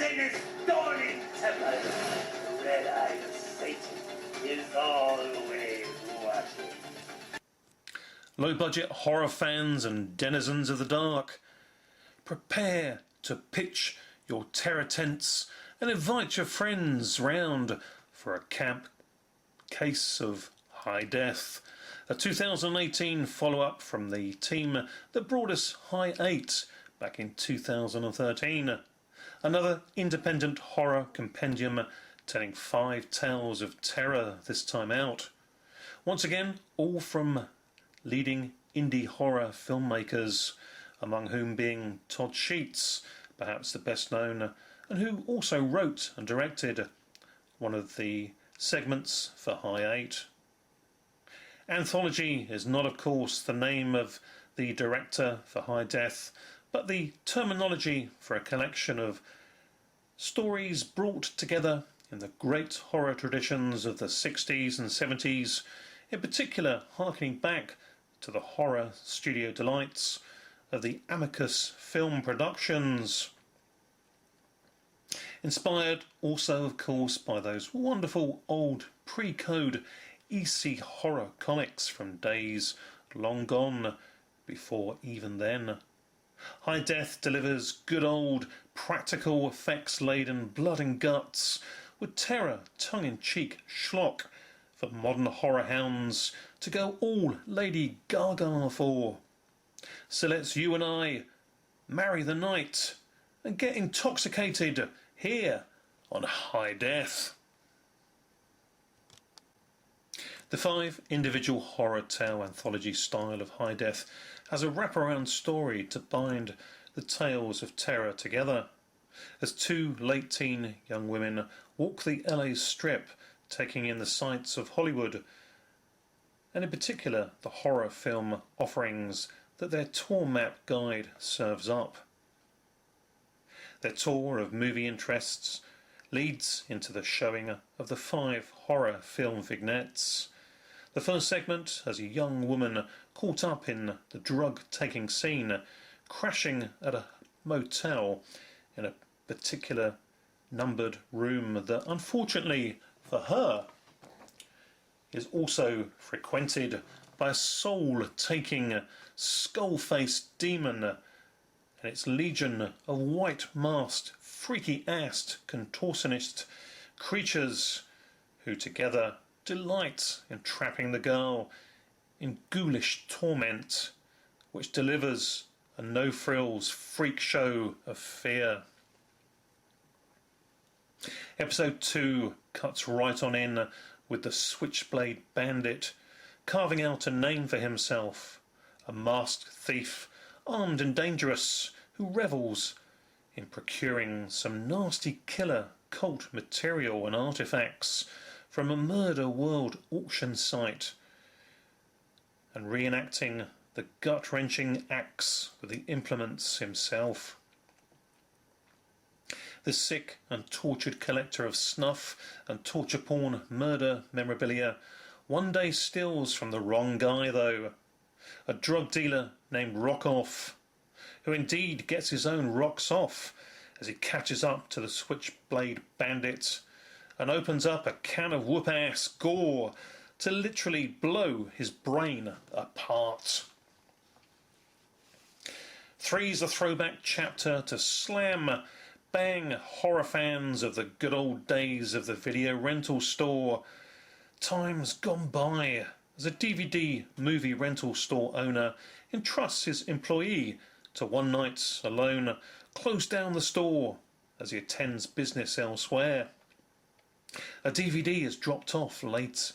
in this dawning temple, the red-eyed Satan is always watching. Low-budget horror fans and denizens of the dark, prepare to pitch your terror tents and invite your friends round for a camp case of High Death, a 2018 follow-up from the team that brought us High 8 back in 2013. Another independent horror compendium telling 5 tales of terror this time out. Once again, all from leading indie horror filmmakers, among whom being Todd Sheets, perhaps the best known, and who also wrote and directed one of the segments for High 8. Anthology is not, of course, the name of the director for High Death, but the terminology for a collection of stories brought together in the great horror traditions of the 60s and 70s, in particular harkening back to the horror studio delights of the Amicus film productions. Inspired also, of course, by those wonderful old pre-code EC horror comics from days long gone before even then. High Death delivers good old practical effects laden blood and guts with terror tongue-in-cheek schlock for modern horror hounds to go all Lady Gaga for. So let's you and I marry the night and get intoxicated here on High Death. The 5 individual horror tale anthology style of High Death has a wraparound story to bind the tales of terror together, as 2 late-teen young women walk the LA Strip, taking in the sights of Hollywood, and in particular the horror film offerings that their tour map guide serves up. Their tour of movie interests leads into the showing of the 5 horror film vignettes. The first segment has a young woman caught up in the drug-taking scene, crashing at a motel in a particular numbered room that, unfortunately for her, is also frequented by a soul-taking, skull-faced demon and its legion of white-masked, freaky-assed, contortionist creatures who together delight in trapping the girl in ghoulish torment, which delivers a no-frills freak show of fear. Episode 2 cuts right on in with the Switchblade Bandit carving out a name for himself, a masked thief, armed and dangerous, who revels in procuring some nasty killer cult material and artifacts from a murder world auction site, and reenacting the gut-wrenching acts with the implements himself. The sick and tortured collector of snuff and torture porn murder memorabilia one day steals from the wrong guy, though, a drug dealer named Rockoff, who indeed gets his own rocks off as he catches up to the Switchblade Bandit and opens up a can of whoop-ass gore to literally blow his brain apart. 3's a throwback chapter to slam bang horror fans of the good old days of the video rental store, times gone by, as a DVD movie rental store owner entrusts his employee to one night alone close down the store as he attends business elsewhere. A DVD is dropped off late,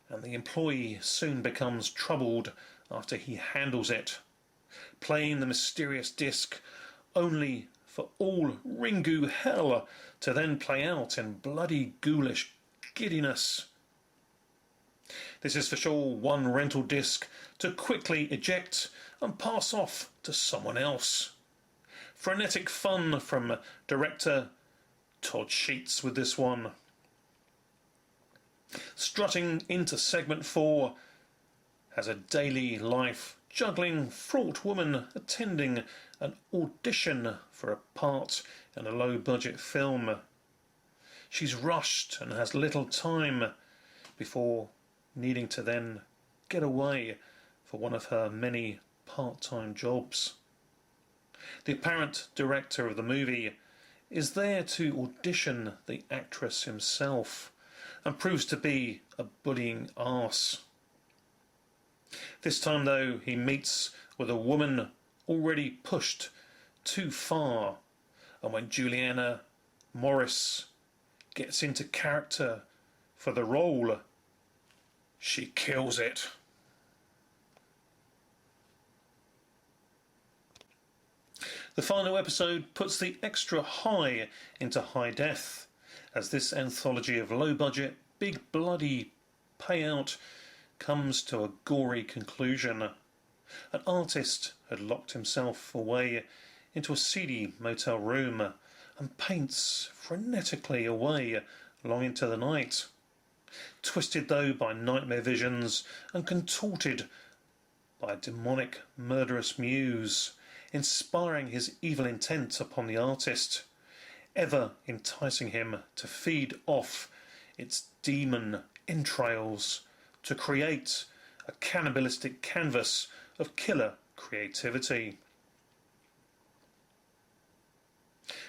and the employee soon becomes troubled after he handles it, playing the mysterious disc only for all Ringu hell to then play out in bloody ghoulish giddiness. This is for sure one rental disc to quickly eject and pass off to someone else. Frenetic fun from director Todd Sheets with this one. Strutting into segment 4 has a daily life juggling, fraught woman attending an audition for a part in a low-budget film. She's rushed and has little time before needing to then get away for one of her many part-time jobs. The apparent director of the movie is there to audition the actress himself and proves to be a bullying arse. This time though, he meets with a woman already pushed too far, and when Juliana Morris gets into character for the role, she kills it. The final episode puts the extra high into high def, as this anthology of low-budget, big bloody payout comes to a gory conclusion. An artist had locked himself away into a seedy motel room and paints frenetically away long into the night. Twisted though by nightmare visions and contorted by a demonic murderous muse, inspiring his evil intent upon the artist, ever enticing him to feed off its demon entrails to create a cannibalistic canvas of killer creativity.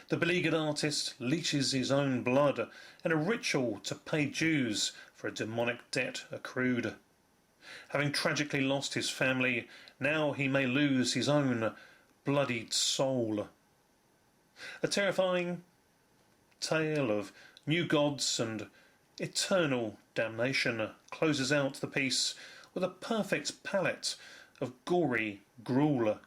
The beleaguered artist leeches his own blood in a ritual to pay dues for a demonic debt accrued. Having tragically lost his family, now he may lose his own bloodied soul. A terrifying tale of new gods and eternal damnation closes out the piece with a perfect palette of gory gruel,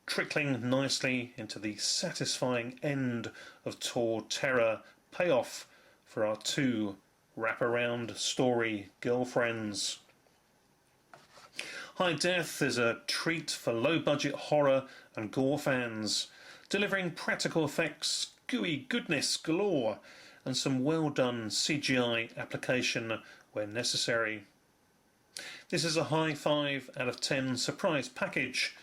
trickling nicely into the satisfying end of Tor Terror payoff for our two wraparound story girlfriends. High Death is a treat for low-budget horror and gore fans, delivering practical effects, gooey goodness galore, and some well-done CGI application where necessary. This is a high 5 out of 10 surprise package.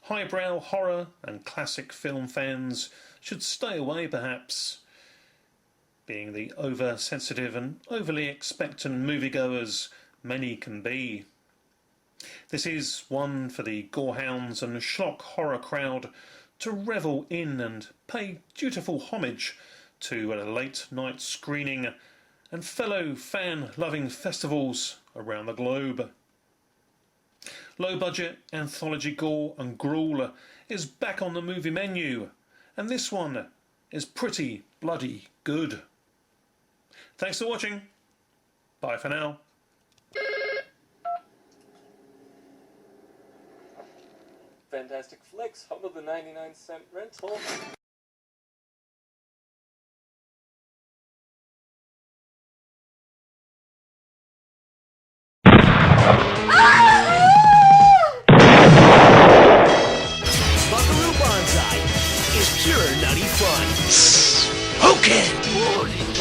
Highbrow horror and classic film fans should stay away perhaps, being the oversensitive and overly expectant moviegoers many can be. This is one for the gorehounds and schlock horror crowd to revel in and pay dutiful homage to at a late night screening and fellow fan-loving festivals around the globe. Low-budget anthology gore and gruel is back on the movie menu, and this one is pretty bloody good. Thanks for watching. Bye for now. Fantastic Flicks, home of the 99-cent rental. Buckaroo Banzai is pure nutty fun. Okay.